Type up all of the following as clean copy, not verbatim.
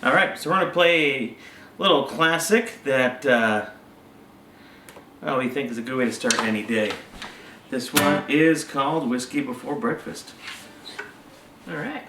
Alright, so we're going to play a little classic that we think is a good way to start any day. This one is called Whiskey Before Breakfast. Alright.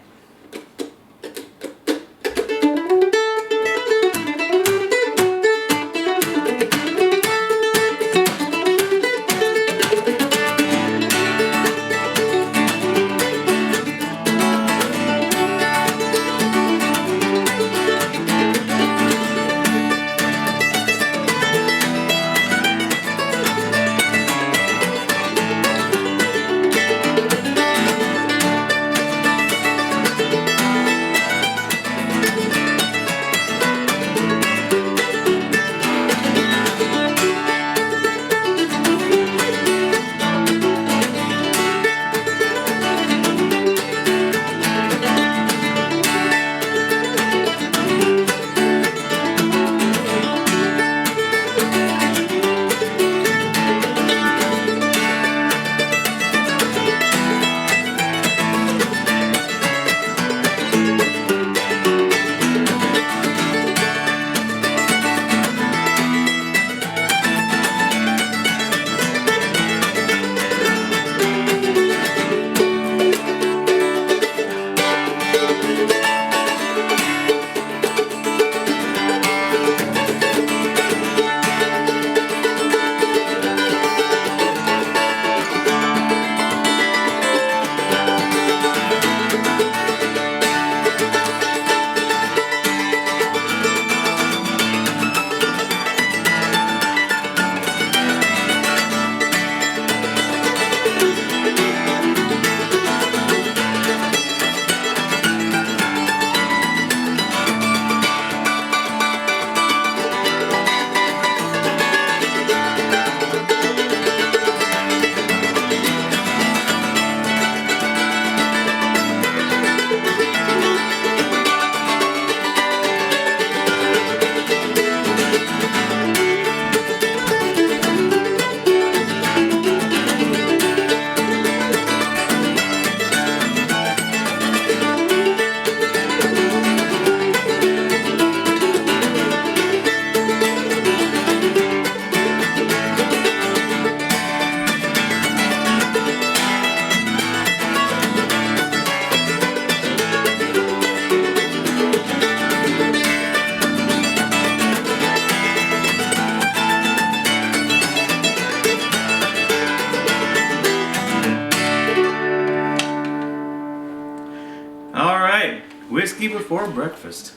Whiskey Before Breakfast.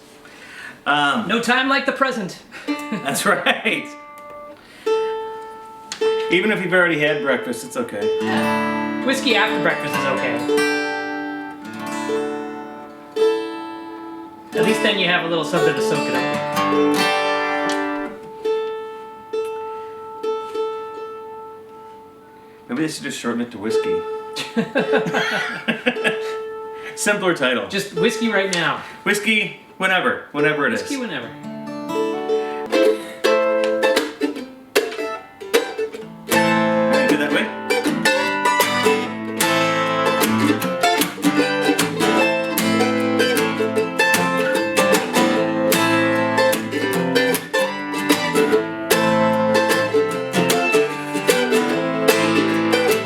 No time like the present. That's right. Even if you've already had breakfast, it's okay. Whiskey after breakfast is okay. At least then you have a little something to soak it up with. Maybe they should just shorten it to whiskey. Simpler title. Just whiskey right now. Whiskey whenever it is. Whiskey whenever. Do that way.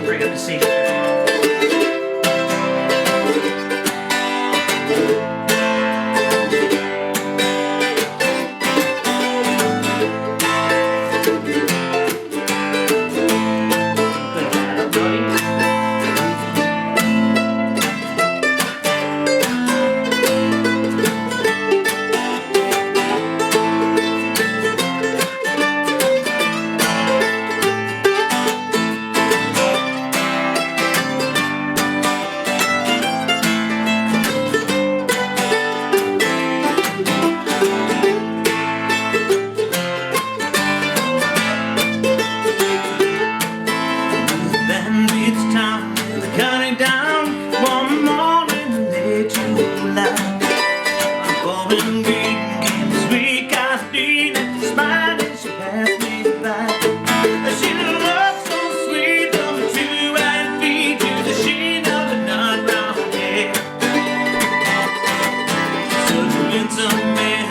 Bring up the seat. Some man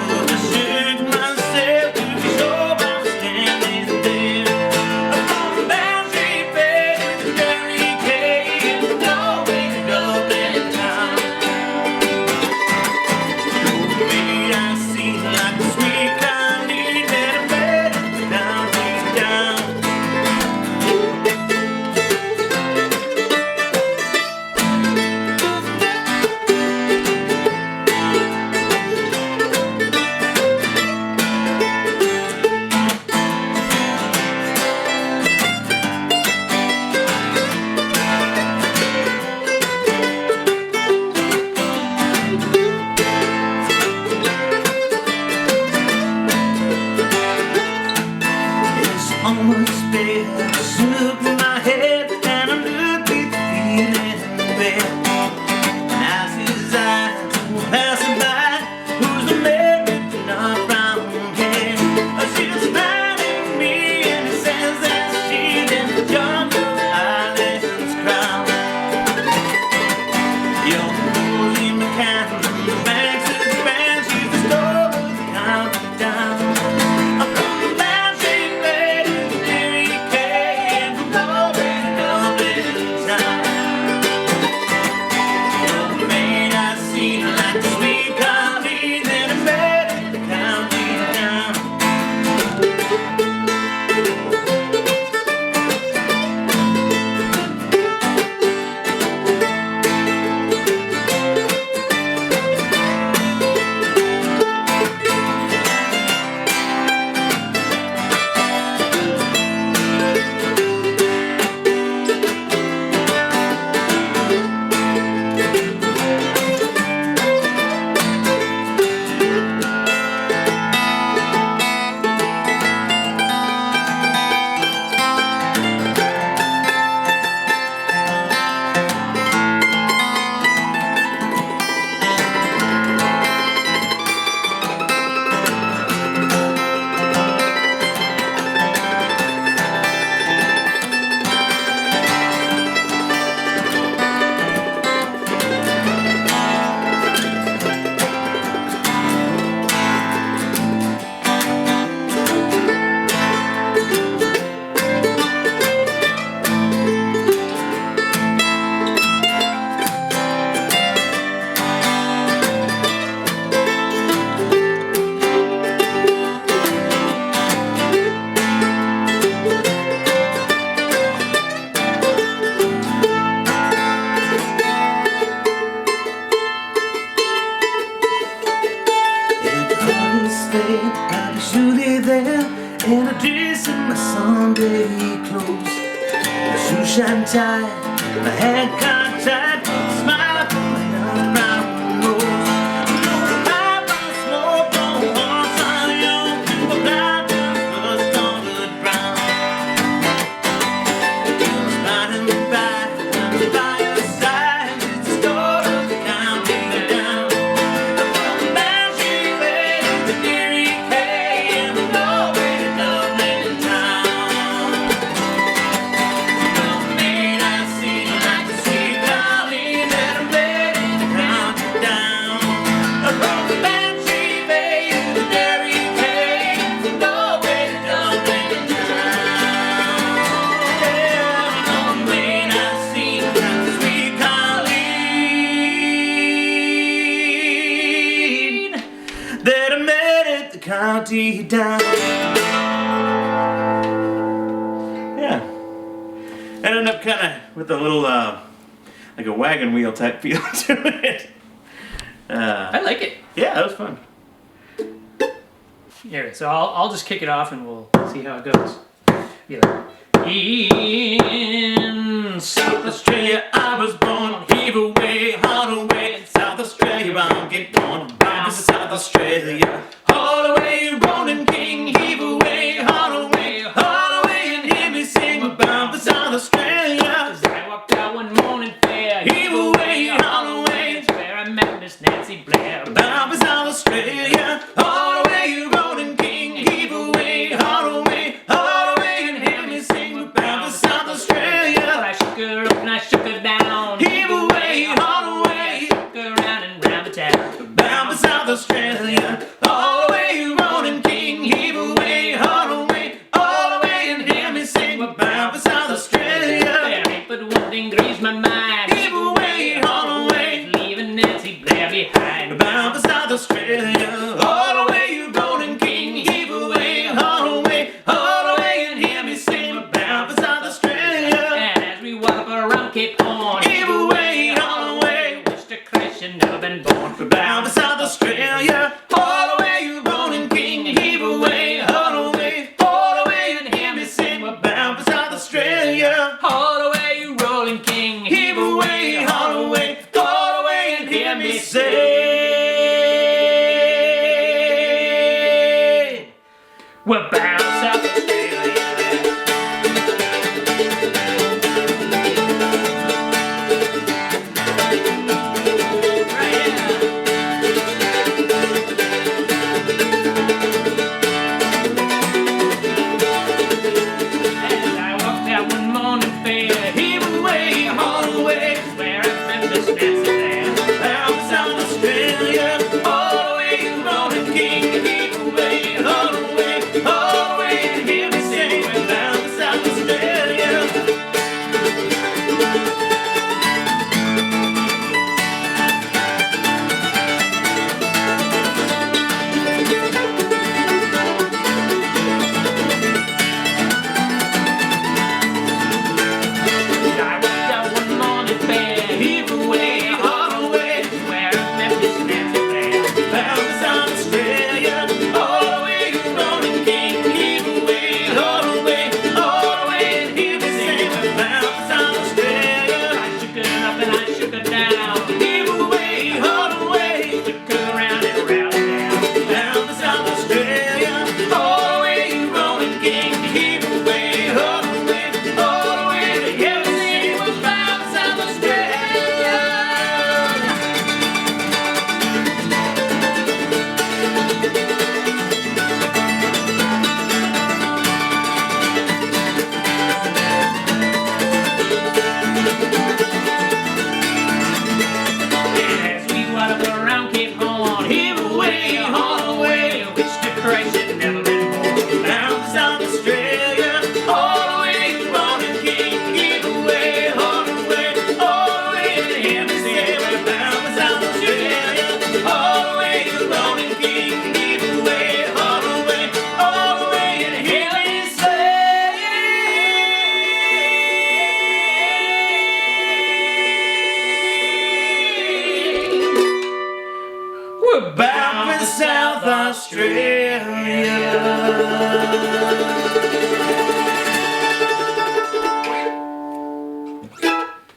in a dress and my Sunday clothes, the shoes shine tight, my head cocked tight, smile from my young brown nose. No pipe or smoke, no horse on you, a cloud just bust on the ground. You was riding by your side, it's the start of the counting down. From Banshee Bay to Erie Cay and Norway to Dublin town. Well, made I see like the sweet Colleen that I made it counting down. From Banshee Bay to Erie Cay and Norway to Dublin town. Yeah, well, made I see like the sweet Colleen that I made it the county down. Yeah. Ended up kind of with a little, like a wagon wheel type feel to it. I like it. Yeah, that was fun. Here, so I'll just kick it off and we'll see how it goes. Be like, in South Australia, I was born. Heave away, hard away. South Australia, I'm getting born. Bound for South Australia. Haul away, rolling king. Heave away, hard away. Haul away and hear me sing. We're bound for South Australia. As I walked out one morning fair, Heave away, haul away. it's where I met Miss Nancy Blair. Bound for South Australia. Haul away, rolling king. Heave away, haul away. Haul away and hear me sing. We're bound for South But Australia. I shook her up and I shook her down. Heave away, haul away. Shook her round and round the town. Bound for South Australia. All the way, rolling king. Heave away, haul away. All the way and hear me sing. We're bound for South Australia. There ain't but one thing grieves my mind. Heave away, haul away. Leaving Nancy Blair behind. Bound for South Australia. All the way, rolling king. Heave away, haul away. All the way and hear me sing. We're bound for South Australia. And as we walk around Cape Horn, Heave away, haul away. wish to Christ you'd never been born. We're bound for South Australia. All the way, rolling king. Heave away, haul away. All the way and hear me sing. We're bound for South Australia. All the way, you rolling king. Heave away, haul away, all the way and hear me say, We're bound South Australia. As I walked out one morning fair, heave away, haul away, where I met Miss Nancy Blair. bound for South Australia. All the way, rolling king. Heave away, haul away, all the way and hear me say, we're bound for South Australia. I walked out one morning fair, Heave away, haul away, where I met Miss Nancy Blair. bound for South Australia. All the way, rolling king. Heave away, haul away, all the way and hear me say, we're bound for South Australia. I shook her up and I shook her down. Heave away, haul away, Took her around and round and down. bound for South Australia. All the way, rolling king. Heave away, haul away, all the way to hear me sing. We're bound for South Australia. And as we walked around Cape Horn, Heave away, haul away, wish to Christ you'd never been born. bound for South Australia. All the way, rolling king. Heave away, haul away, all the way to hear me say, we're bound for South Australia. All the way, rolling king. Heave away, haul away, all the way and hear me say, we're bound for South Australia.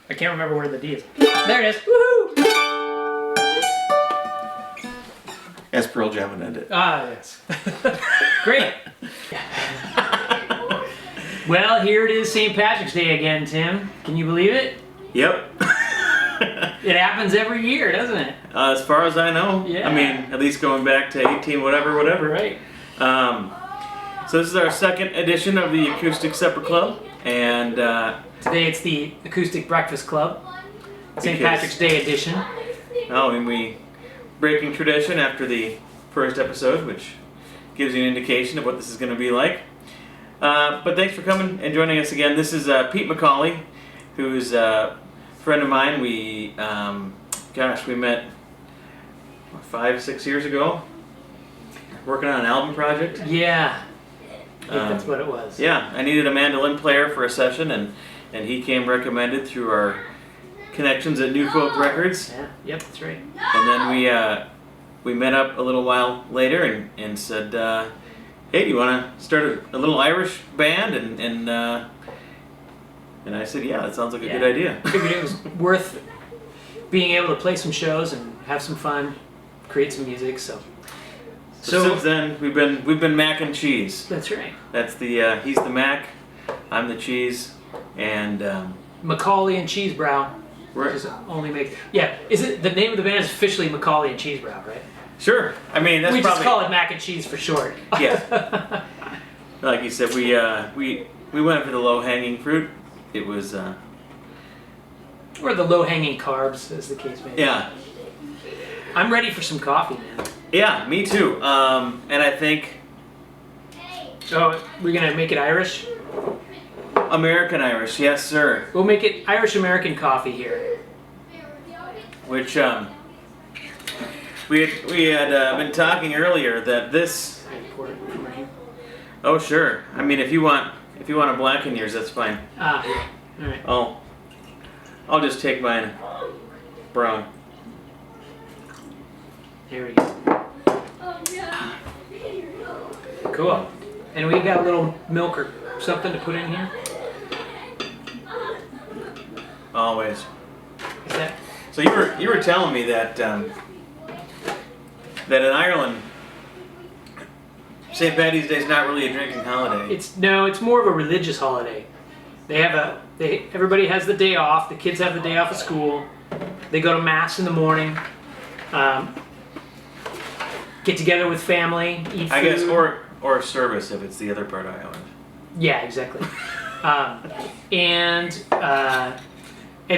I can't remember where the D is. There it is. Woohoo! As Pearl Jam would end it. Ah, yes. Great. Well, here it is, St. Patrick's Day again, Tim. Can you believe it? Yep. It happens every year, doesn't it? As far as I know. Yeah. I mean, at least going back to 18 whatever. Right. So this is our second edition of the Acoustic Supper Club, and Today it's the Acoustic Breakfast Club, St. Because- Patrick's Day edition. and we breaking tradition after the first episode, which gives you an indication of what this is going to be like. But thanks for coming and joining us again. This is Pete McCauley, who's a friend of mine. We met 5-6 years ago, working on an album project. Yeah. I think that's what it was. Yeah, I needed a mandolin player for a session, and he came recommended through our connections at New Folk Records. Yeah. Yep, that's right. And then we met up a little while later and said, hey, do you want to start a little Irish band? And I said, yeah, that sounds like a good idea. I figured it was worth being able to play some shows and have some fun, create some music. So since then, we've been mac and cheese. that's right. That's the he's the mac, I'm the cheese, and McCauley and Cheesebrow. we're Which is only make. Yeah. Is it the name of the band is officially McCauley and Cheesebrow, right? sure. I mean, that's We just probably call it mac and cheese for short. yeah. Like you said, we went for the low hanging fruit. It was Or the low-hanging carbs, as the case may be. yeah. I'm ready for some coffee, man. Yeah, me too. And I think So we're gonna make it Irish. American Irish, yes, sir. We'll make it Irish-American coffee here. Which we had been talking earlier that this. I pour it from right here. Oh sure. I mean, if you want to blacken yours, that's fine. Ah, yeah. All right. I'll just take mine brown. Here we go. Cool. And we got a little milk or something to put in here. Always. Is that? So you were telling me that that in Ireland, St. Paddy's Day is not really a drinking holiday. It's more of a religious holiday. Everybody has the day off. The kids have the day off of school. They go to mass in the morning. Get together with family, eat food. I guess, or service if it's the other part of Ireland. Yeah, exactly. And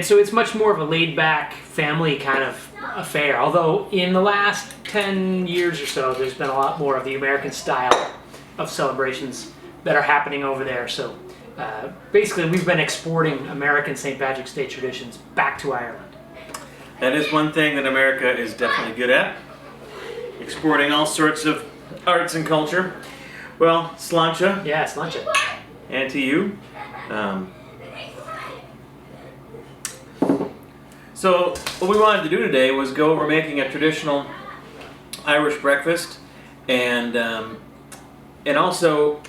so it's much more of a laid-back family kind of affair. Although in the last 10 years or so, there's been a lot more of the American style of celebrations that are happening over there. So basically, we've been exporting American St. Patrick's Day traditions back to Ireland. That is one thing that America is definitely good at. Exporting all sorts of arts and culture. Well, sláinte, Yeah, it's lunch. and to you. So what we wanted to do today was go over making a traditional Irish breakfast, and also,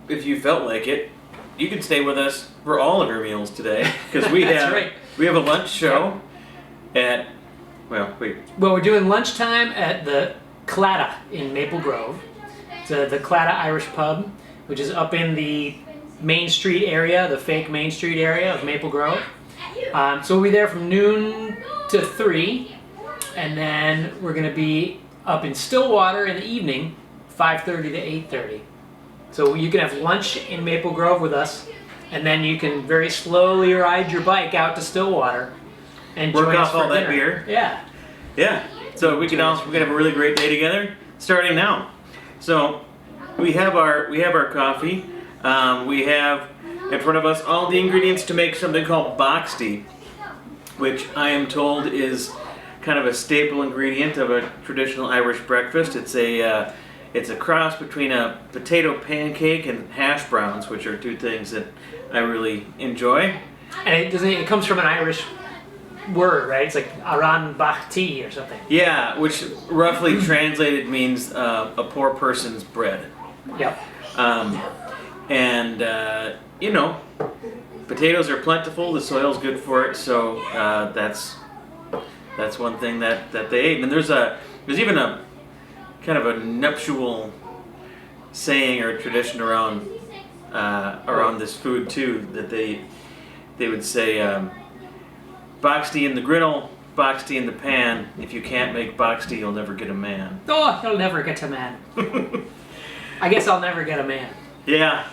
if you felt like it, you can stay with us for all of your meals today because we That's have right. we have a lunch show at well Well, we're doing lunchtime at the Claddagh in Maple Grove. It's the Claddagh Irish Pub, which is up in the Main Street area, the fake Main Street area of Maple Grove. So we'll be there from noon to 3, and then we're going to be up in Stillwater in the evening, 5:30 to 8:30. So you can have lunch in Maple Grove with us, and then you can very slowly ride your bike out to Stillwater and Work join us off for all that dinner. beer. Yeah. So we can have a really great day together starting now. So we have our coffee. We have in front of us all the ingredients to make something called Boxty, which I am told is kind of a staple ingredient of a traditional Irish breakfast. It's a cross between a potato pancake and hash browns, which are two things that I really enjoy. And it comes from an Irish word, right? It's like Aran Boxty or something. Yeah, which roughly translated means a poor person's bread. Yep. You know, potatoes are plentiful. The soil's good for it, so that's one thing that they ate. And there's even a kind of a nuptial saying or tradition around this food too, that they would say, Boxty in the griddle, Boxty in the pan. If you can't make Boxty, you'll never get a man. Oh, you'll never get a man. I guess I'll never get a man. Yeah,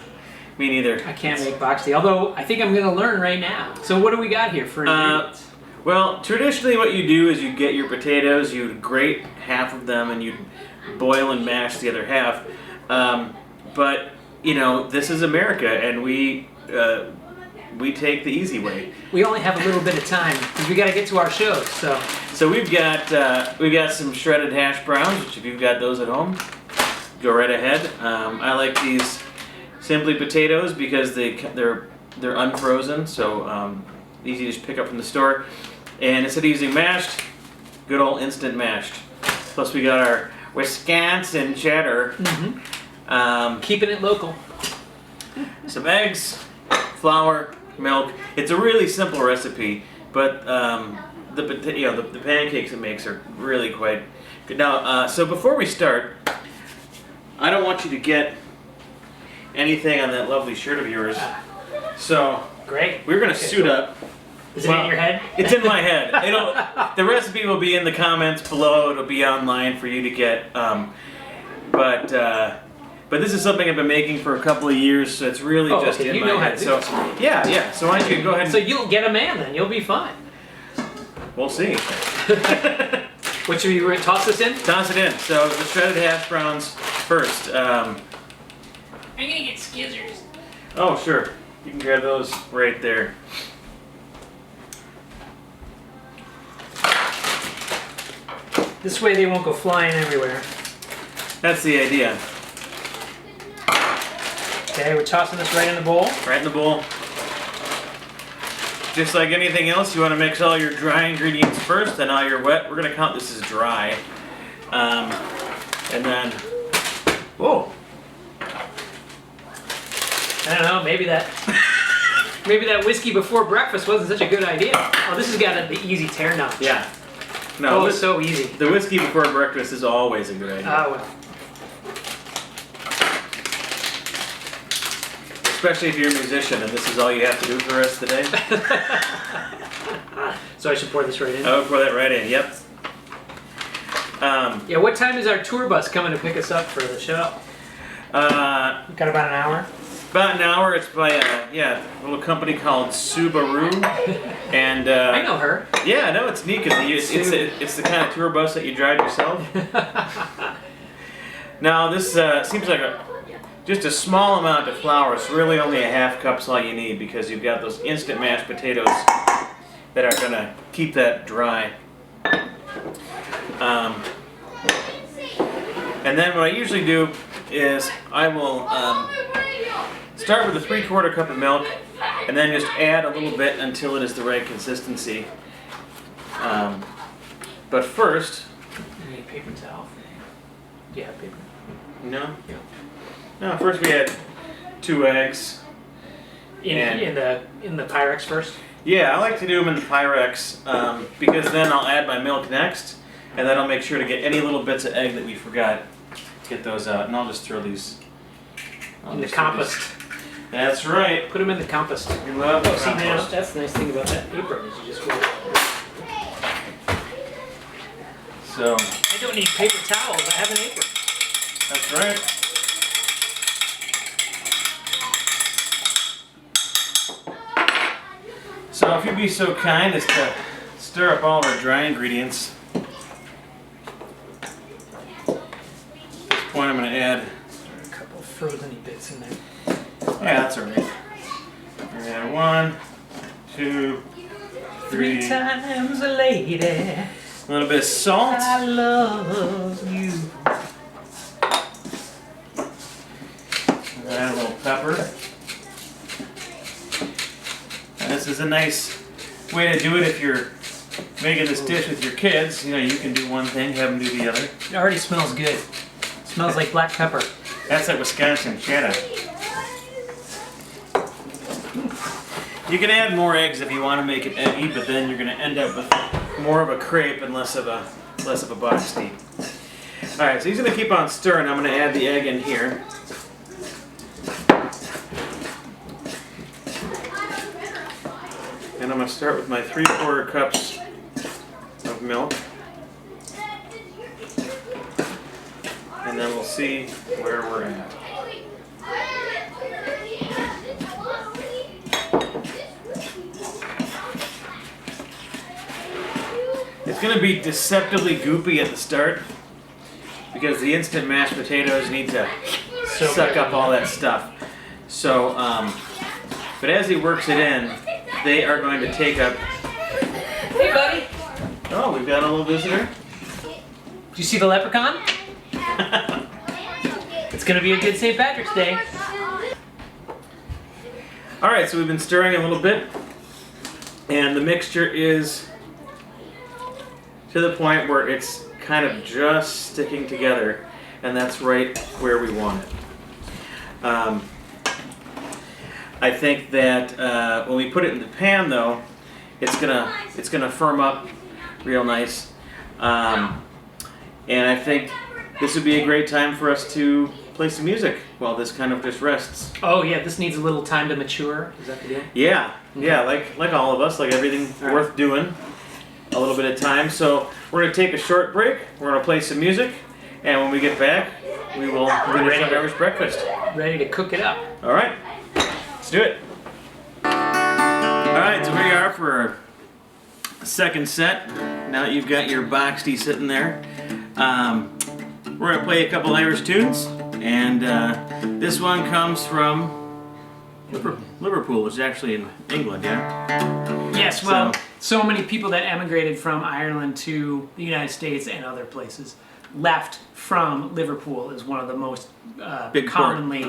me neither. I can't make Boxty, although I think I'm going to learn right now. So what do we got here for ingredients? Well, traditionally what you do is you get your potatoes, you grate half of them, and you boil and mash the other half. But, you know, this is America, and we take the easy way. We only have a little bit of time because we got to get to our shows. So we've got some shredded hash browns, which if you've got those at home, go right ahead. I like these simply potatoes because they're unfrozen, so easy to just pick up from the store. And instead of using mashed, good old instant mashed. Plus we got our Wisconsin cheddar. Mm-hmm. Keeping it local. Some eggs, flour, milk. It's a really simple recipe, but the pancakes it makes are really quite good. Now, so before we start, I don't want you to get anything on that lovely shirt of yours. So Great. we're gonna suit up. Is it in your head? It's in my head. The recipe will be in the comments below. It'll be online for you to get. But this is something I've been making for a couple of years, so it's really just in my head. So yeah. So why don't you go ahead? So you'll get a man then. You'll be fine. We'll see. What should we toss this in? Toss it in. So the shredded hash browns first. I'm gonna get skizzers. Oh sure, you can grab those right there. This way they won't go flying everywhere. That's the idea. Okay, we're tossing this right in the bowl. Right in the bowl. Just like anything else, you want to mix all your dry ingredients first, then all your wet. We're going to count this as dry. And then, whoa. I don't know, maybe that whiskey before breakfast wasn't such a good idea. Oh, this has got the easy tear notch. Yeah. No, it's so easy. The whiskey before breakfast is always a good idea. Well. Especially if you're a musician and this is all you have to do for the rest of the day. So I should pour this right in? I would pour that right in, yep. Yeah, what time is our tour bus coming to pick us up for the show? We've got about an hour. About an hour. It's by a little company called Subaru. And I know her. Yeah, no, it's neat because it's the kind of tour bus that you drive yourself. Now this seems like just a small amount of flour. It's really only a half cup's all you need because you've got those instant mashed potatoes that are gonna keep that dry. And then what I usually do is I will start with a 3/4 cup of milk and then just add a little bit until it is the right consistency. But first, You need a paper towel. Do you have paper? no. Yeah. No, first we add 2 eggs. In the Pyrex first? Yeah, I like to do them in the Pyrex because then I'll add my milk next, and then I'll make sure to get any little bits of egg that we forgot. Get those out, and I'll just throw these In the compost. That's right. Put them in the compost. You love the See, now, compost. that's the nice thing about that apron is you just go. So I don't need paper towels. I have an apron. that's right. So if you'd be so kind as to stir up all of our dry ingredients. At this point I'm going to add, A couple of frozen bits in there. yeah, that's alright. We're going to add 1, 2, 3, times a lady. a little bit of salt. I love you. Add a little pepper. And this is a nice way to do it if you're making this dish with your kids. You know, you can do one thing, have them do the other. It already smells good. It smells like black pepper. That's that Wisconsin cheddar. You can add more eggs if you want to make it eggy, but then you're going to end up with more of a crepe and less of a boxty. All right, so he's going to keep on stirring. I'm going to add the egg in here. And I'm going to start with my 3/4 cups of milk. And then we'll see where we're at. It's going to be deceptively goopy at the start because the instant mashed potatoes need to suck up all that stuff. So, but as he works it in, they are going to take up. Hey, buddy. Oh, we've got a little visitor. Did you see the leprechaun? It's gonna be a good St. Patrick's Day. All right, so we've been stirring a little bit, and the mixture is to the point where it's kind of just sticking together, and that's right where we want it. I think that when we put it in the pan, though, it's gonna firm up real nice, and I think this would be a great time for us to play some music while this kind of just rests. Oh yeah, this needs a little time to mature. Is that the deal? Yeah, yeah, like all of us, like everything worth doing, a little bit of time. So we're gonna take a short break. We're gonna play some music, and when we get back, we will finish our Irish breakfast. Ready to cook it up. All right, let's do it. All right, so here we are for our second set. Now that you've got your Boxty sitting there, we're gonna play a couple Irish tunes, and this one comes from Liverpool, which is actually in England, yeah? Yes, well, so many people that emigrated from Ireland to the United States and other places left from Liverpool is one of the most Big commonly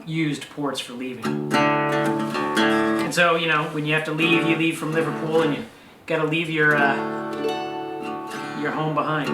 used ports for leaving. And so, you know, when you have to leave, you leave from Liverpool and you gotta leave your home behind.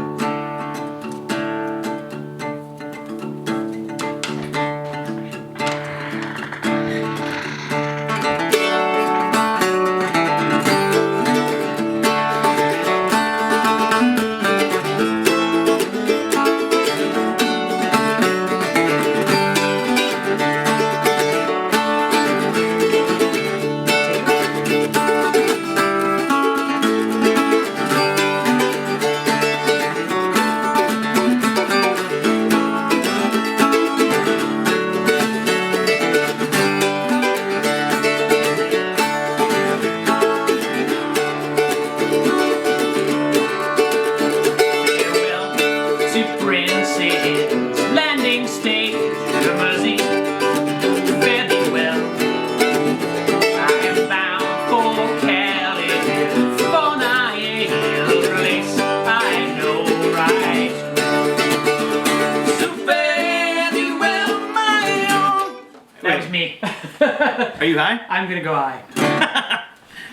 Are you high? I'm gonna go high.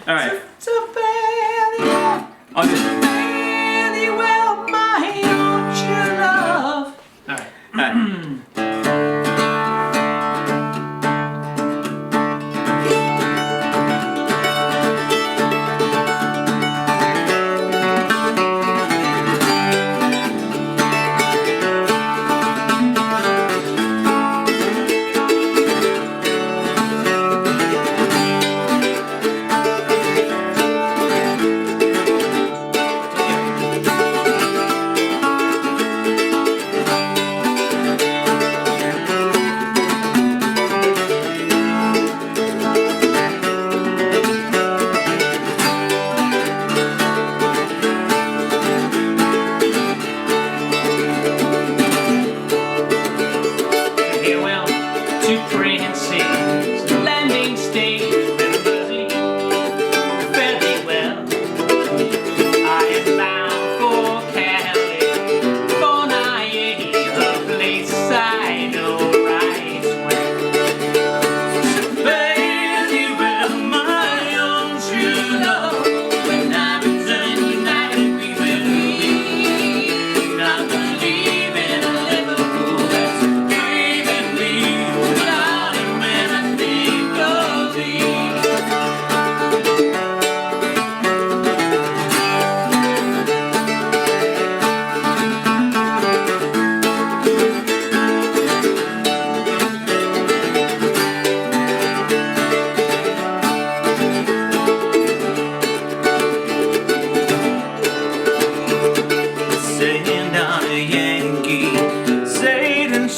All right. So fairly well, I'll just. fairly well, my own true love. All right. All right.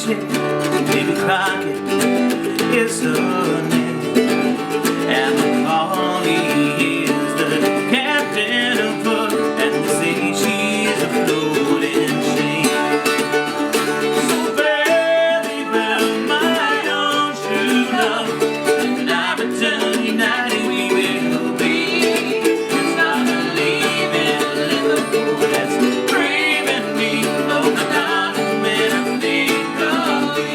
ship, Davy Crockett is the name, and McCauley is the captain of book, and they say she's a floating shame. So fare thee well, my own true love, and I return united we will be. It's not believing Liverpool that's braving me, oh my darling, when I think of thee.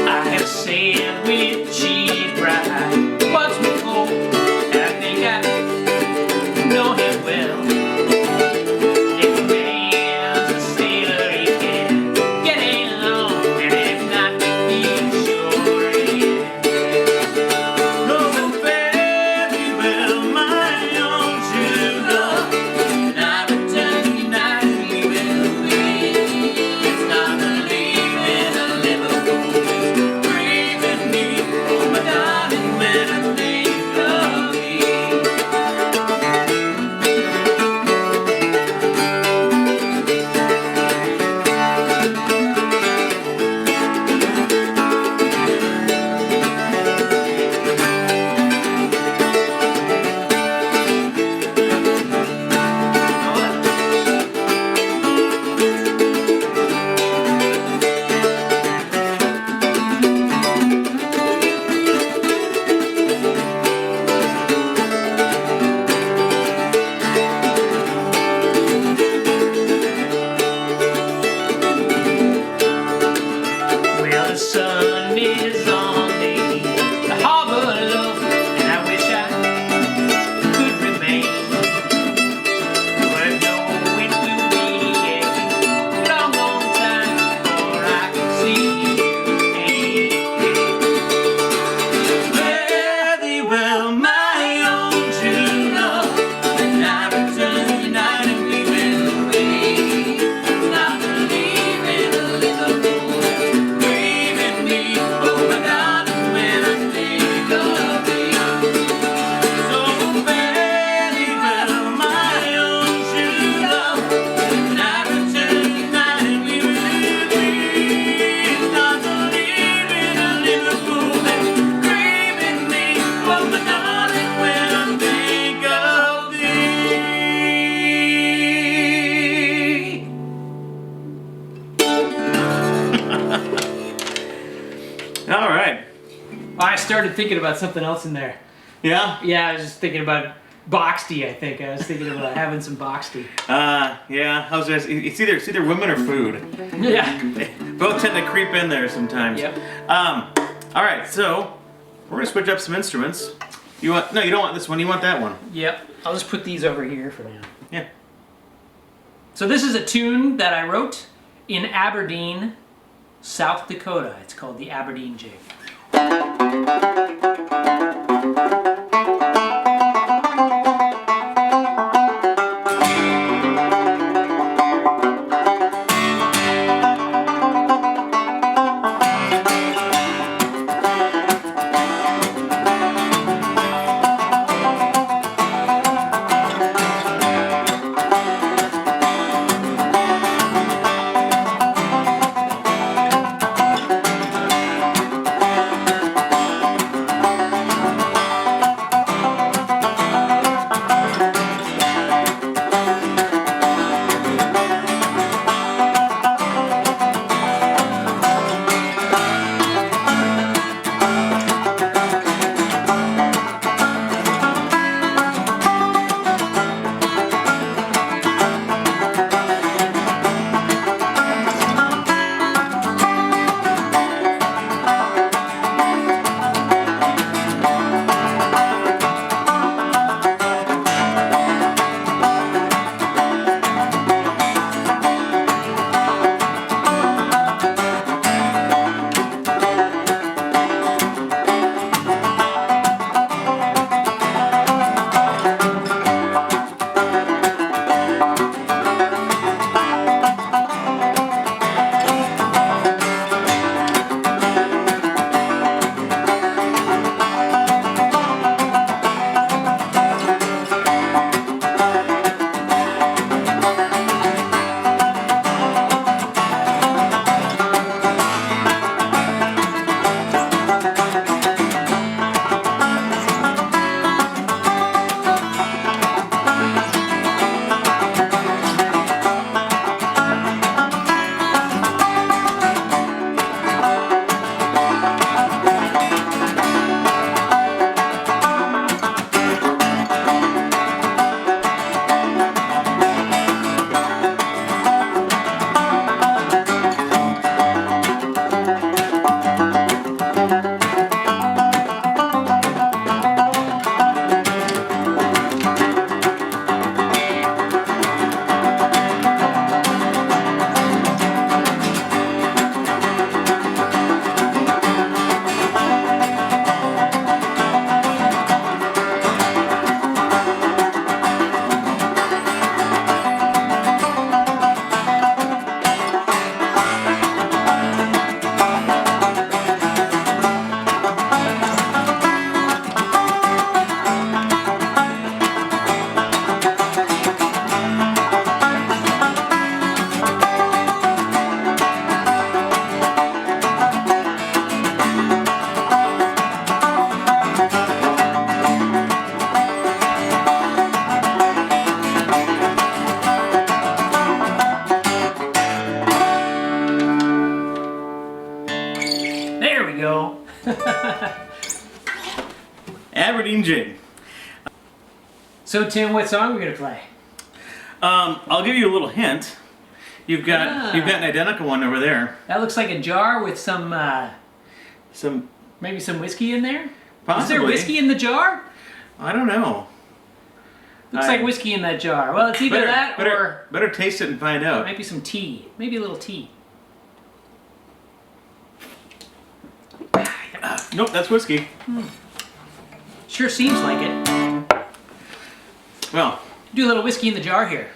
I have sailed with cheese bride once before, and I think I know him well. If a man's a sailor, he can get along, and if not, he's sure yeah. Oh, fare thee well, my own true love, and I return united we will be. It's not believing a Liverpool is braving me, oh my darling, when I think of thee. Well, the sun is on the harbor love, and I wish I could remain. But no, it will be a long, long time before I can see you again. Fare thee well, my own true love, and I return united we will be. Not believing a Liverpool braving me, oh my darling, when I think of thee. So fare thee well, my own true love, and I return united we will be. Not believing a Liverpool that's braving me, oh my darling, when I think of thee. All right. I started thinking about something else in there. Yeah? Yeah, I was just thinking about Boxty, I think. I was thinking about having some Boxty. Yeah. It's either women or food. Yeah. They both tend to creep in there sometimes. Yep. All right, so we're gonna switch up some instruments. You don't want this one. You want that one. Yep. I'll just put these over here for now. Yeah. So this is a tune that I wrote in Aberdeen, South Dakota. It's called the Aberdeen Jig. arranging. So Tim, what song are we gonna play? I'll give you a little hint. You've got an identical one over there. That looks like a jar with some maybe some whiskey in there. Possibly. Is there whiskey in the jar? I don't know. Looks like whiskey in that jar. Well, it's either that or better taste it and find out. maybe some tea. Maybe a little tea. Nope, that's whiskey. Sure seems like it. Well, Do a little whiskey in the jar here.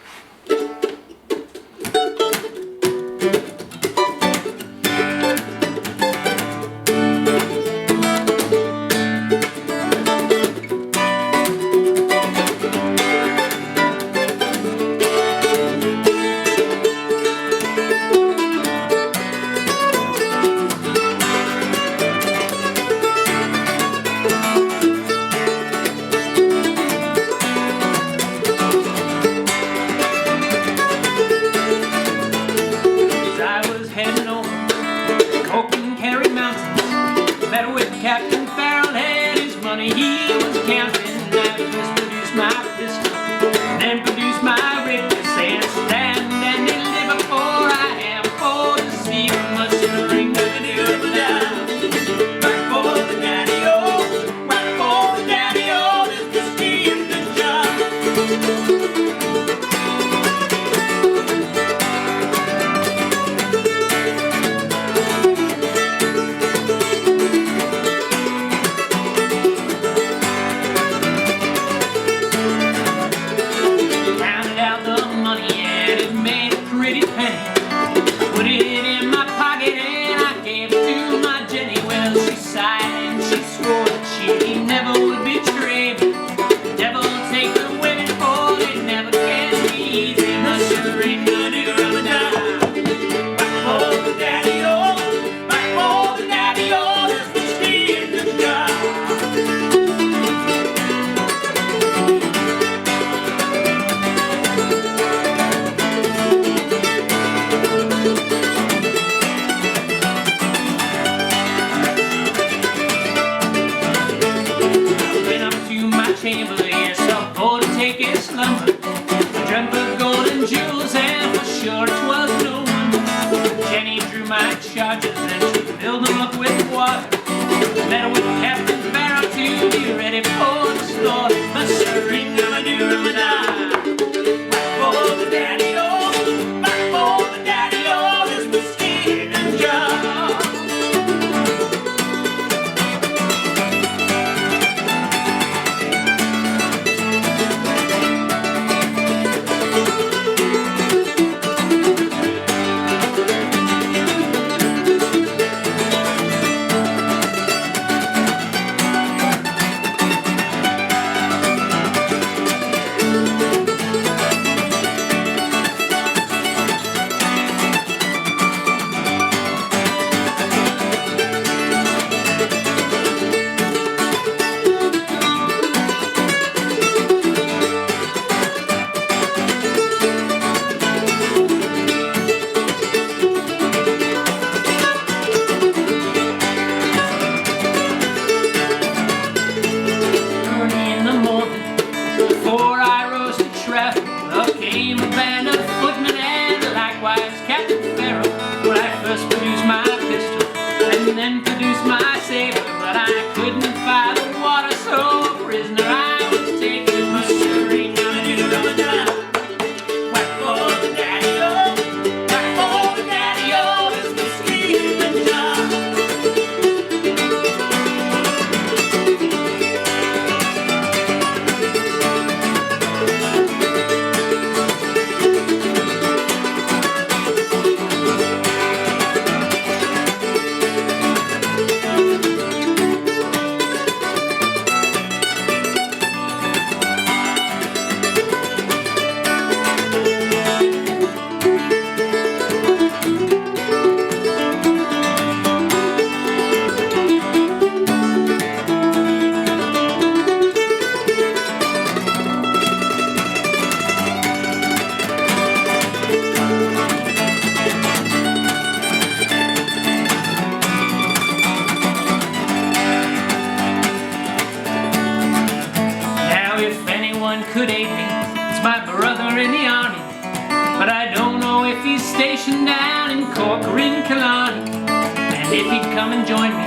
But I don't know if he's stationed down in Cork or in Killarney. And if he'd come and join me,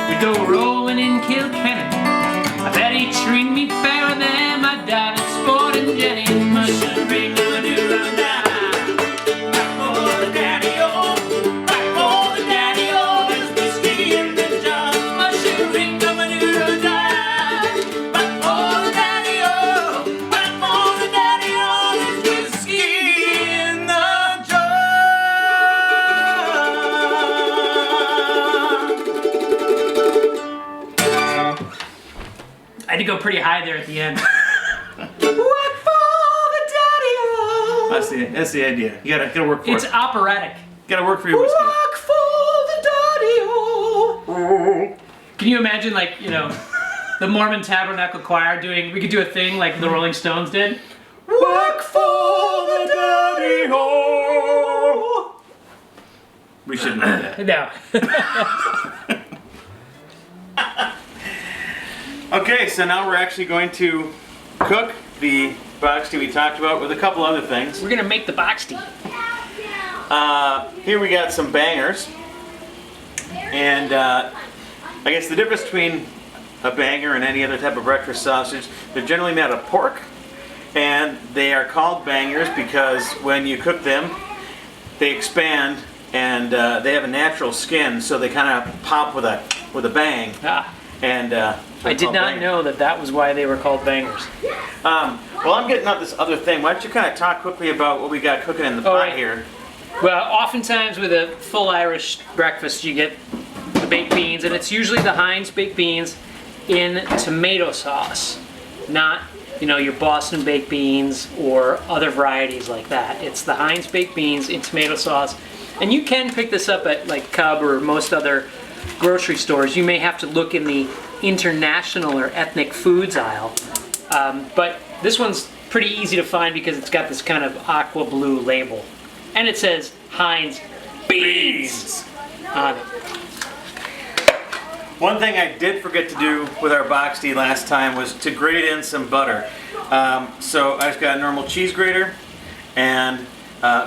we'd go rolling in Kilkenny. I bet he'd treat me fairer than my darling sporting Jenny. Mushroom ring, do do run down. Back for the daddy-o, back for the daddy-o. There's whiskey in the jar. Mushroom ring, do do run down. Back for the daddy-o, back for the daddy-o. There's whiskey in the jar. I had to go pretty high there at the end. What for the daddy-o? That's the idea. You gotta work for It's it. operatic. Gotta work for your whiskey. Work for the daddy-o. Can you imagine, like, you know, the Mormon Tabernacle Choir doing, we could do a thing like the Rolling Stones did? Work for the daddy-o. We shouldn't do that. No. Okay, so now we're actually going to cook the Boxty we talked about with a couple other things. We're gonna make the Boxty. Here we got some bangers. And I guess the difference between a banger and any other type of breakfast sausage, they're generally made out of pork. And they are called bangers because when you cook them, they expand and they have a natural skin, so they kind of pop with a bang. Ah, And I did not know that was why they were called bangers. Well, I'm getting out this other thing. Why don't you kind of talk quickly about what we got cooking in the pot right. here? Well, oftentimes with a full Irish breakfast, you get the baked beans, and it's usually the Heinz baked beans in tomato sauce, not, you know, your Boston baked beans or other varieties like that. It's the Heinz baked beans in tomato sauce, and you can pick this up at like Cub or most other grocery stores. You may have to look in the international or ethnic foods aisle, but this one's pretty easy to find because it's got this kind of aqua blue label, and it says Heinz Beans on it. One thing I did forget to do with our Boxty last time was to grate in some butter. So I just got a normal cheese grater and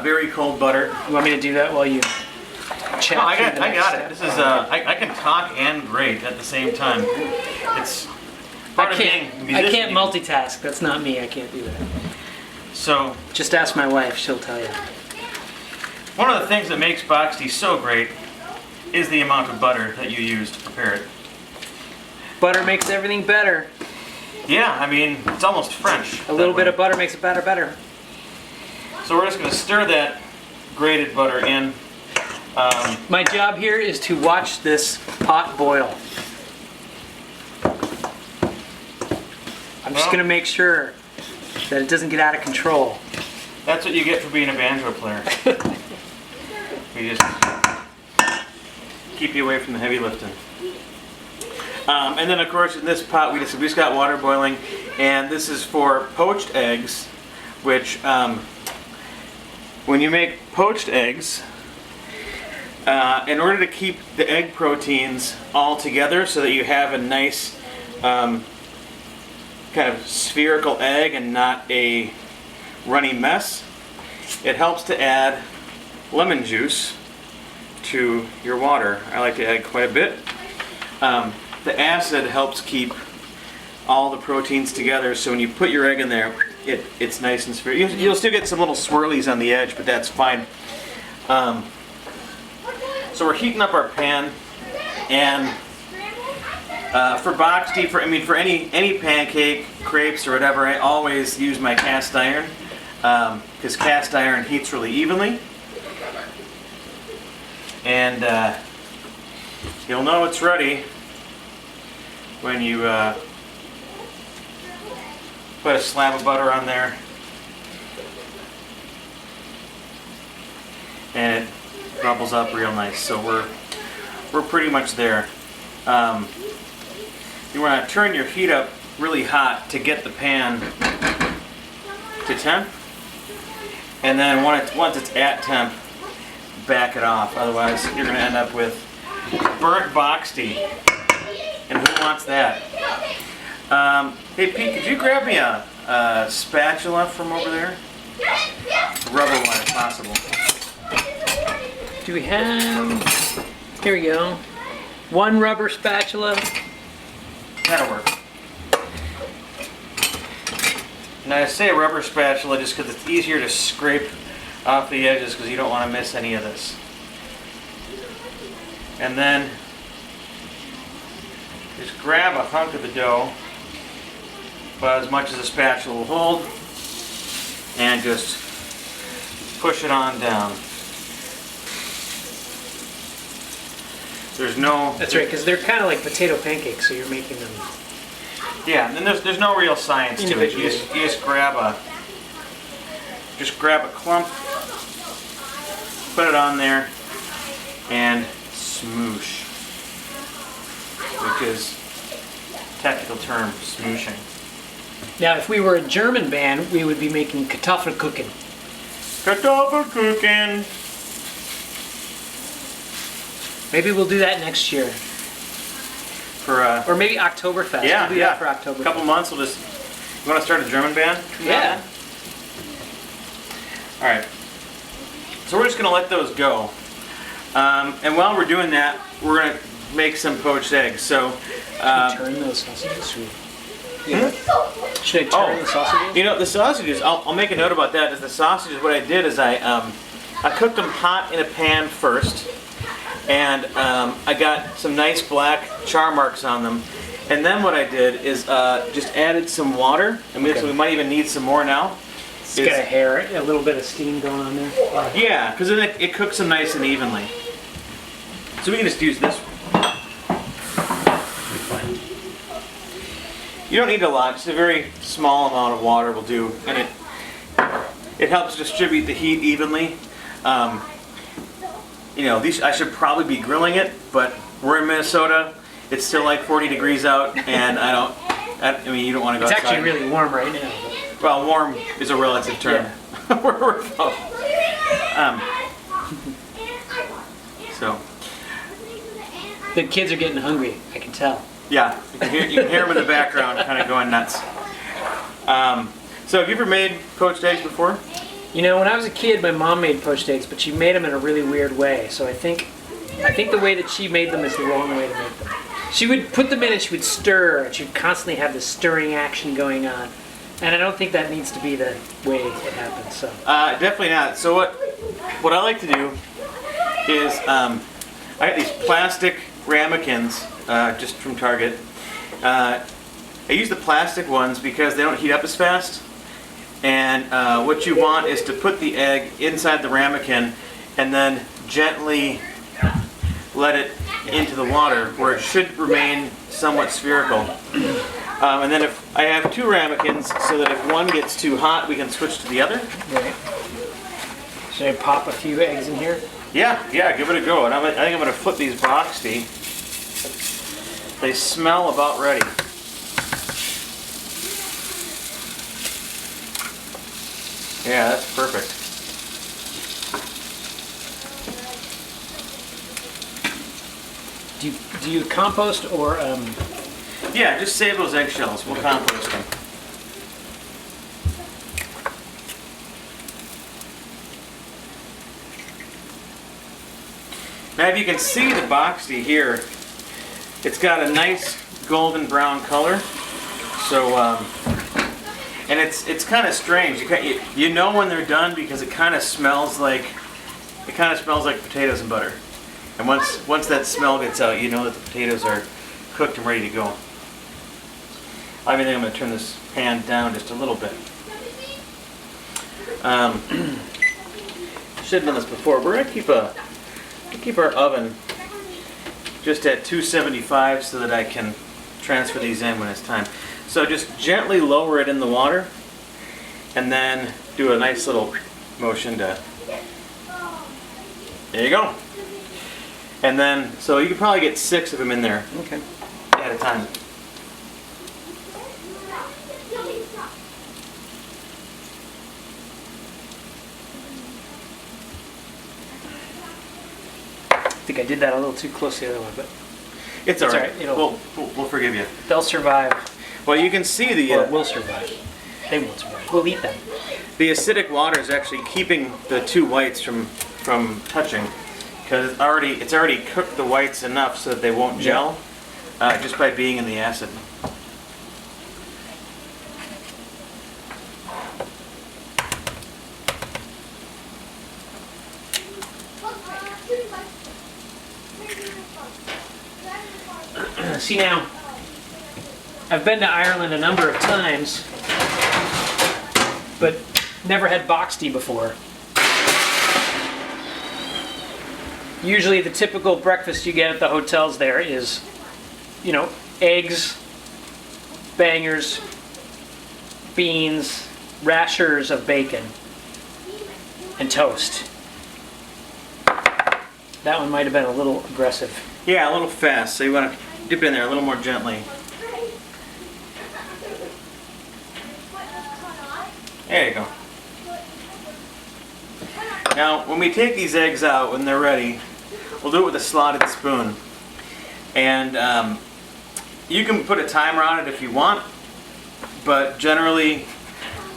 very cold butter. You want me to do that while you chat? No, I through got the next it. step? This is I can talk and grate at the same time. It's part of being a musician. I can't multitask. That's not me. I can't do that. So Just ask my wife. She'll tell you. one of the things that makes Boxty so great is the amount of butter that you use to prepare it. Butter makes everything better. Yeah, I mean, it's almost French. A little bit of butter makes it better. So we're just going to stir that grated butter in. My job here is to watch this pot boil. I'm just Well- going to make sure that it doesn't get out of control. That's what you get for being a banjo player. We just keep you away from the heavy lifting. And then, of course, in this pot, we just got water boiling, and this is for poached eggs, which when you make poached eggs, in order to keep the egg proteins all together so that you have a nice kind of spherical egg and not a runny mess, it helps to add lemon juice to your water. I like to add quite a bit. The acid helps keep all the proteins together, so when you put your egg in there, it's nice and spherical. You'll still get some little swirlies on the edge, but that's fine. So we're heating up our pan, and for Boxty, for any pancake, crepes, or whatever, I always use my cast iron because cast iron heats really evenly, and you'll know it's ready when you put a slab of butter on there, and it bubbles up real nice. So we're pretty much there. You want to turn your heat up really hot to get the pan to temp, and then once it's at temp, back it off. Otherwise, you're going to end up with burnt Boxty. And who wants that? Hey Pete, could you grab me a spatula from over there? Rubber one, if possible. Do we have? Here we go. One rubber spatula. That'll work. Now I say rubber spatula just because it's easier to scrape off the edges because you don't want to miss any of this. And then just grab a hunk of the dough, about as much as a spatula will hold, and just push it on down. There's no... That's right, because they're kind of like potato pancakes, so you're making them... Yeah, and then there's no real science to it. You just grab a clump, put it on there, and smoosh, which is technical term, smooshing. Now, if we were a German band, we would be making Kartoffelkuchen. Kartoffelkuchen. Maybe we'll do that next year. For Or maybe Oktoberfest. yeah, We'll do that for Oktoberfest. a couple months, we'll just. You want to start a German band? Yeah. All right. So we're just gonna let those go, and while we're doing that, we're gonna make some poached eggs. So. Turn those sausages. Should I turn the sausages? You know, the sausages, I'll make a note about that. Is the sausages, what I did is I cooked them hot in a pan first, and I got some nice black char marks on them. And then what I did is just added some water, and so we might even need some more now. It's got a hair, a little bit of steam going on there. Yeah, because then it cooks them nice and evenly. So we can just use this one. You don't need a lot, just a very small amount of water will do, and it helps distribute the heat evenly. You know, these I should probably be grilling it, but we're in Minnesota. It's still like 40 degrees out, and I mean, you don't want to go It's outside. actually really warm right now. Well, warm is a relative term. So. The kids are getting hungry, I can tell. Yeah, you can hear them in the background kind of going nuts. So have you ever made poached eggs before? You know, when I was a kid, my mom made poached eggs, but she made them in a really weird way. So I think the way that she made them is the wrong way to make them. She would put them in and she would stir, and she would constantly have this stirring action going on. And I don't think that needs to be the way it happens. So Definitely not. So what I like to do is I got these plastic ramekins just from Target. I use the plastic ones because they don't heat up as fast. And what you want is to put the egg inside the ramekin and then gently let it into the water where it should remain somewhat spherical. And then if I have two ramekins so that if one gets too hot, we can switch to the other. right. Should I pop a few eggs in here? Yeah, give it a go. And I think I'm going to flip these Boxty. They smell about ready. Yeah, that's perfect. Do you compost or Yeah, just save those eggshells. We'll compost them. Now, if you can see the Boxty here, it's got a nice golden brown color. So, and it's kind of strange. You know when they're done because it kind of smells like potatoes and butter. And once that smell gets out, you know that the potatoes are cooked and ready to go. I think I'm going to turn this pan down just a little bit. Should have done this before. We're going to keep our oven just at 275 so that I can transfer these in when it's time. So just gently lower it in the water and then do a nice little motion to, there you go. And then, so you can probably get 6 of them in there okay. at a time. I think I did that a little too close the other one, but It's all right. It'll- We'll forgive you. they'll survive. Well, you can see the. Or we'll survive. They won't survive. We'll eat them. The acidic water is actually keeping the two whites from touching, because it's already cooked the whites enough so that they won't gel just by being in the acid. See now, I've been to Ireland a number of times, but never had Boxty before. Usually the typical breakfast you get at the hotels there is, you know, eggs, bangers, beans, rashers of bacon, and toast. That one might have been a little aggressive. Yeah, a little fast, so you want to dip it in there a little more gently. There you go. Now, when we take these eggs out, when they're ready, we'll do it with a slotted spoon. And you can put a timer on it if you want, but generally,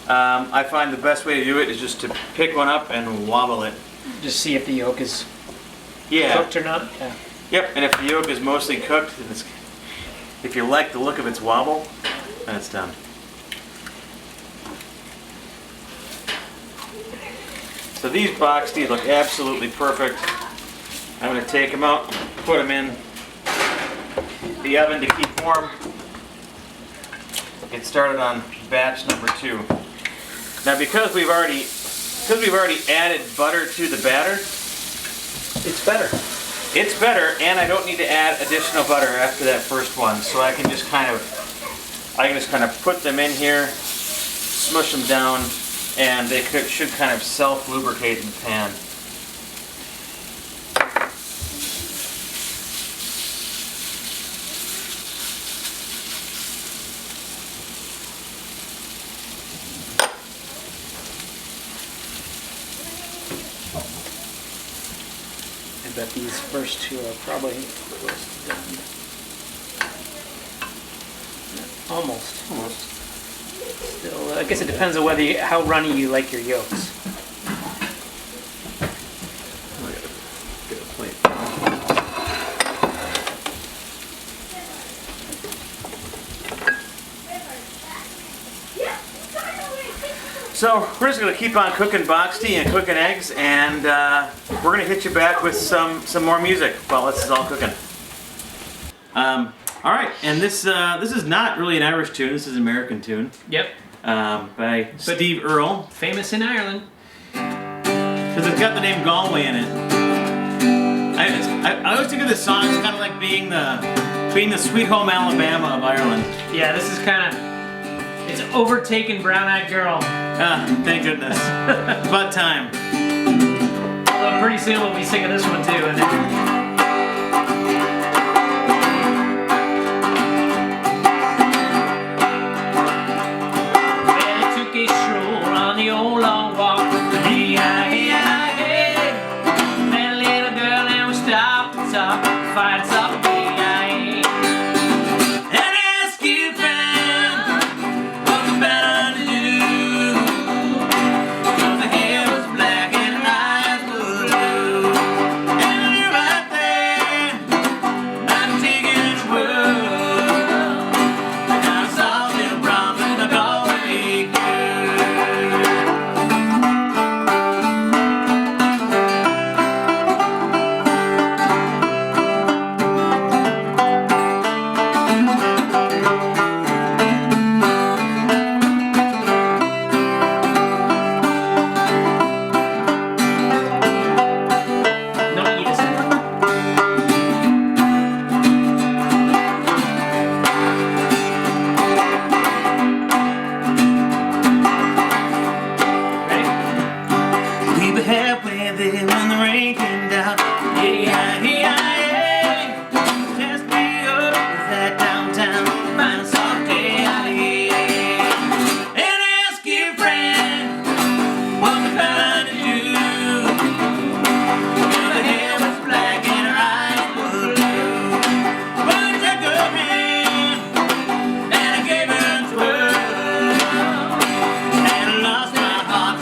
I find the best way to do it is just to pick one up and wobble it. Just see if the yolk is cooked or not. Yeah. Yep, and if the yolk is mostly cooked, if you like the look of its wobble, then it's done. So these Boxty look absolutely perfect. I'm going to take them out, put them in the oven to keep warm. Get started on batch number 2. Now because we've already added butter to the batter, It's better. it's better, and I don't need to add additional butter after that first one. So I can just kind of put them in here, smush them down, and they should kind of self-lubricate in the pan. I bet these first two are probably close to done. Almost. Still, I guess it depends on how runny you like your yolks. Get a plate. So we're just going to keep on cooking Boxty and cooking eggs, and we're going to hit you back with some more music while this is all cooking. All right, and this is not really an Irish tune. This is an American tune. Yep. By Steve Earle. Famous in Ireland. Because it's got the name Galway in it. I always think of this song as kind of like being the Sweet Home Alabama of Ireland. Yeah, this is it's overtaken Brown Eyed Girl. Ah, thank goodness. It's about time. Although pretty soon we'll be singing this one too. And a stroll on the old long walk. Hey, met a little girl and we stopped to talk. Find something. And ask you, friend, what's better to do? 'Cause the hair was black and her eyes were blue. And you're right there, I'm taking the world. And I saw them promise to go away. No Edison. Ready? We were halfway there when the rain came down. Yeah. Just be up with that downtown. Find a soft day out here. And ask your friend what we're trying to do. 'Cause her hair was black and her eyes were blue. But I took her hand and I gave her a twirl. And I lost my heart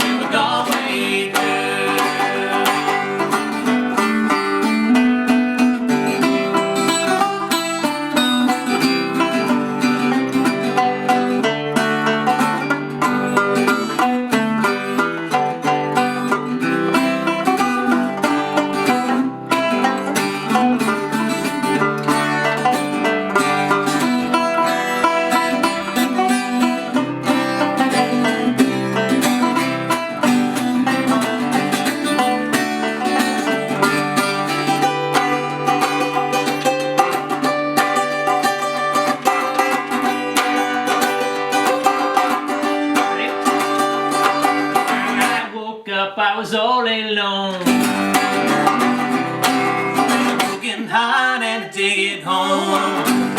I was all alone. Broken heart and take it home.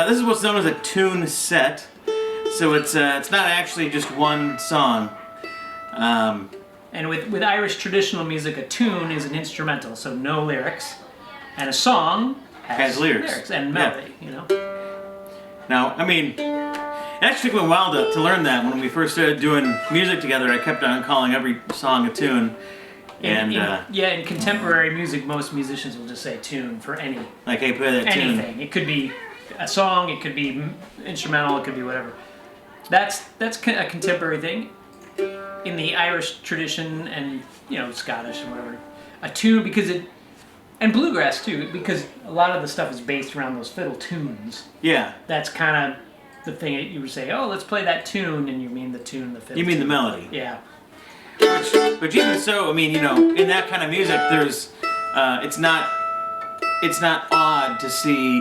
This is what's known as a tune set. So it's not actually just one song. And with Irish traditional music, a tune is an instrumental, so no lyrics, and a song has lyrics and melody. Yeah. You know. Now, I mean, it actually took me a while to learn that. When we first started doing music together, I kept on calling every song a tune. And in contemporary music, most musicians will just say tune for any like, hey, play that tune. anything. It could be a song, it could be instrumental, it could be whatever. That's a contemporary thing. In the Irish tradition and Scottish and whatever, a tune and bluegrass too, because a lot of the stuff is based around those fiddle tunes. Yeah. That's kind of the thing that you would say, oh, let's play that tune, and you mean the tune, the fiddle. You mean tune. the melody. Yeah. But even so, I mean, in that kind of music, there's, it's not odd to see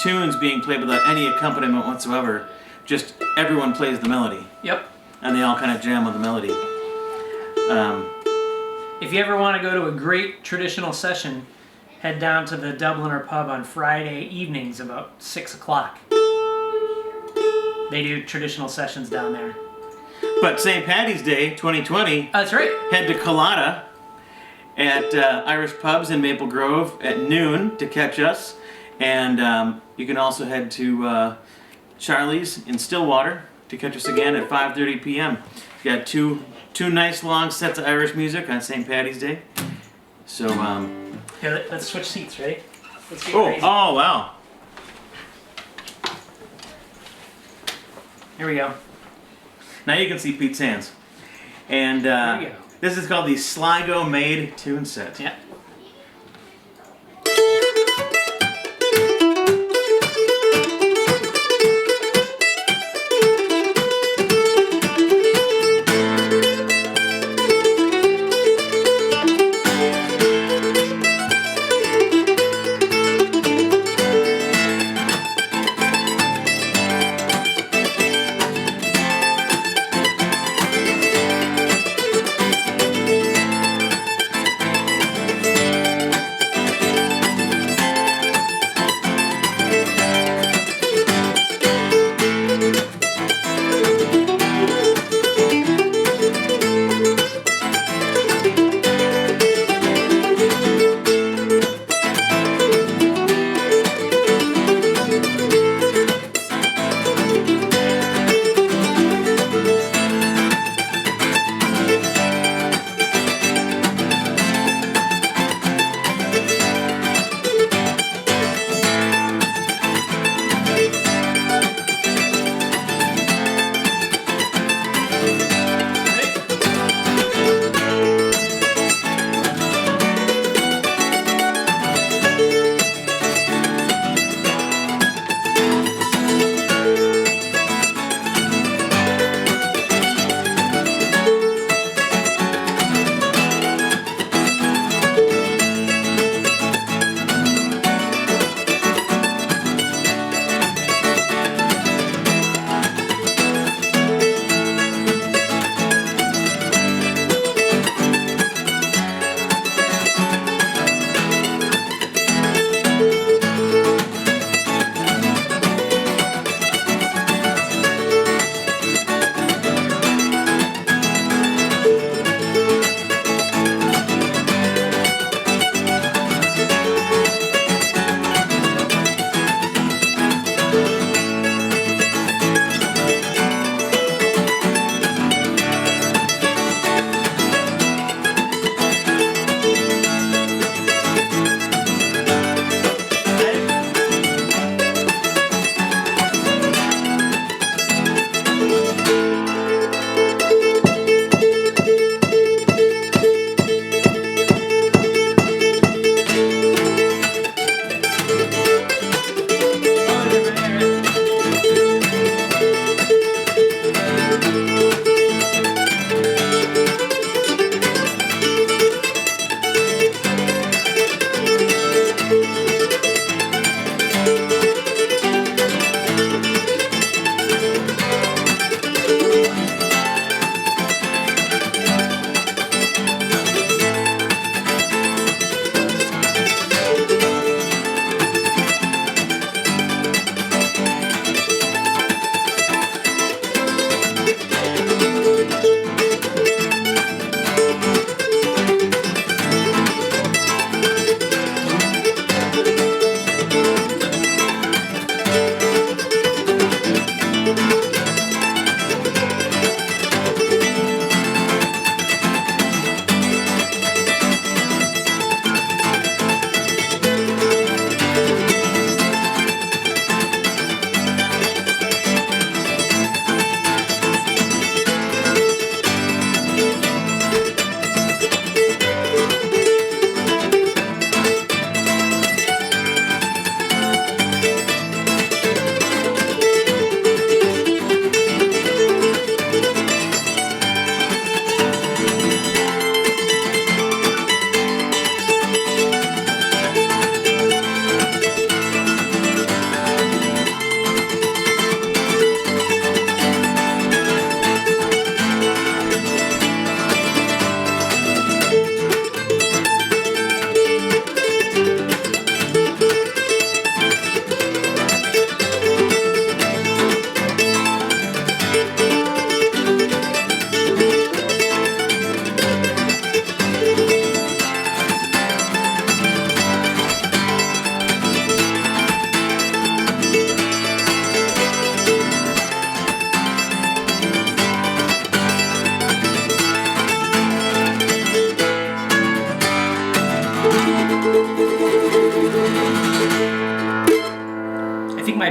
tunes being played without any accompaniment whatsoever. Just everyone plays the melody. Yep. And they all kind of jam on the melody. If you ever want to go to a great traditional session, head down to the Dubliner Pub on Friday evenings about 6 o'clock. They do traditional sessions down there. But St. Paddy's Day 2020, That's right. head to Claddagh at Irish Pubs in Maple Grove at noon to catch us. And you can also head to Charlie's in Stillwater to catch us again at 5:30 p.m. You got two nice long sets of Irish music on St. Paddy's Day. So Here, let's switch seats, ready? Let's get oh crazy. wow! Here we go. Now you can see Pete's hands. And There you go. this is called the Sligo Made Tune Set. Yeah.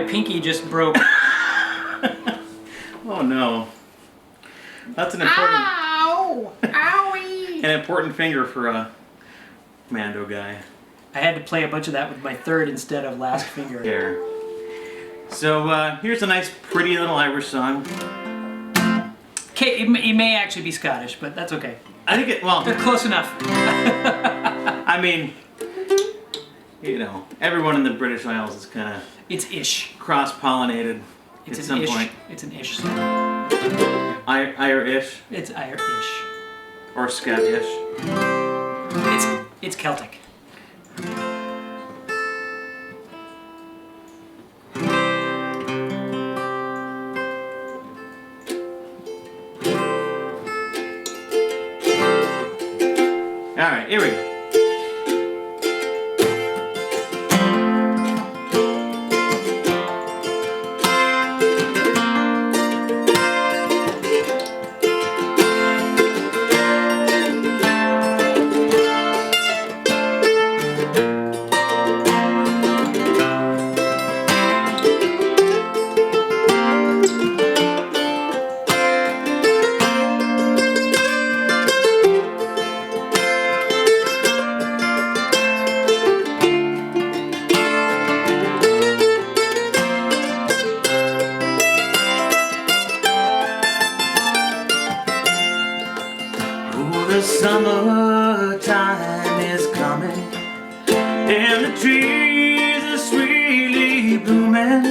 pinky just broke. Oh no. That's an important Ow! Owie! an important finger for a Mando guy. I had to play a bunch of that with my third instead of last finger. Here. So here's a nice, pretty little Irish song. Okay, it may actually be Scottish, but that's okay. I think well, They're close enough. I mean, you know, everyone in the British Isles is kind of It's ish. cross-pollinated It's at an some ish. point. It's an ish song. Irish It's Irish. or Scottish. It's Celtic. All right, here we go. The summertime is coming and the trees are sweetly blooming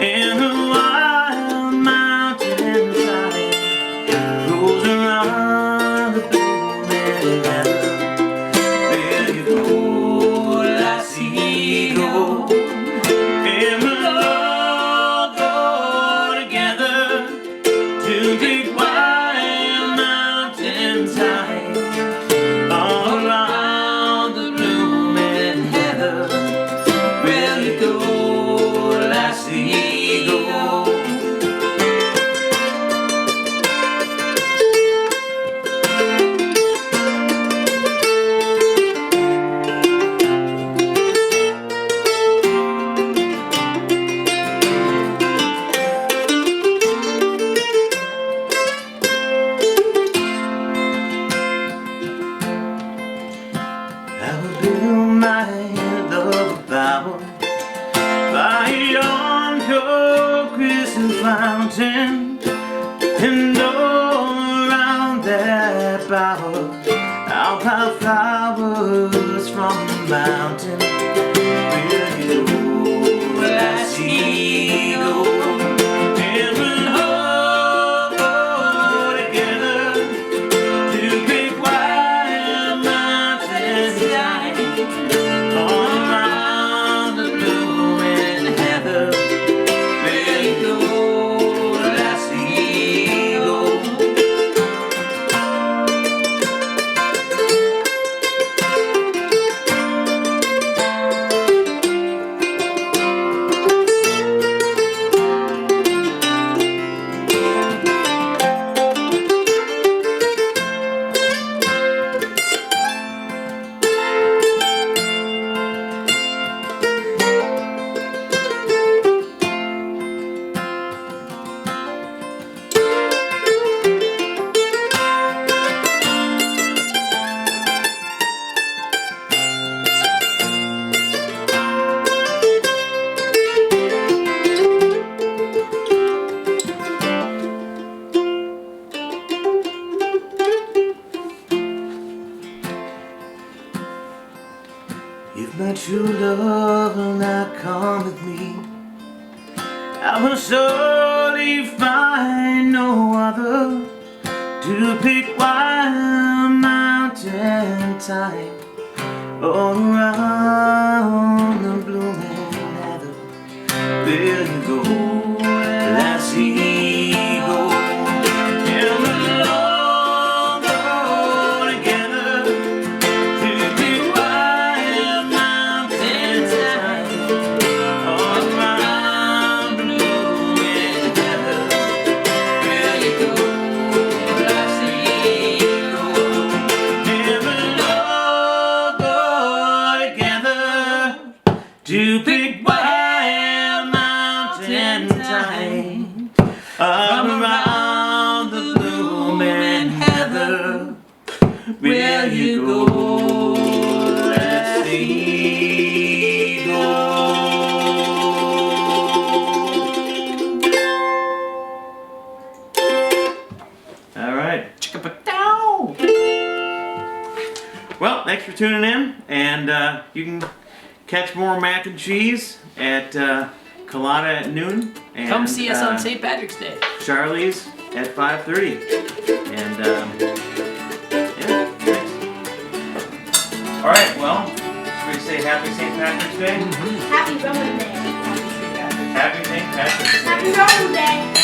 and the wild mountainside goes around the blooming heather. There you go, lassie, go, and we'll all go together to big wild mountains high, all around the blooming heather. Where you go, lassie, go. I will build my love a bower by yon pure crystal fountain, and all around that bower I'll pile flowers from the mountain. Where you go, lassie, go, and we'll all go together to big wild mountains high, all around the blooming heather. Where you go, lassie, go. If my true love will not come with me, I will surely find no other to pick wild mountain thyme all around the blooming heather. There you go, lassie, go, and we'll all go together to pick wild mountain thyme all around the blooming heather. There you go, lassie, go, and we'll all go together to pick wild mountain will you go? Let's see, go. All right. Chicka-pa-dow. Well, thanks for tuning in, and you can catch more mac and cheese at Claddagh at noon. And, Come see us on St. Patrick's Day. Charlie's at 5:30. And yeah, thanks. All right, well, should we say Happy St. Patrick's Day? Happy Roman Day. Happy St. Patrick's Day. Happy Roman Day.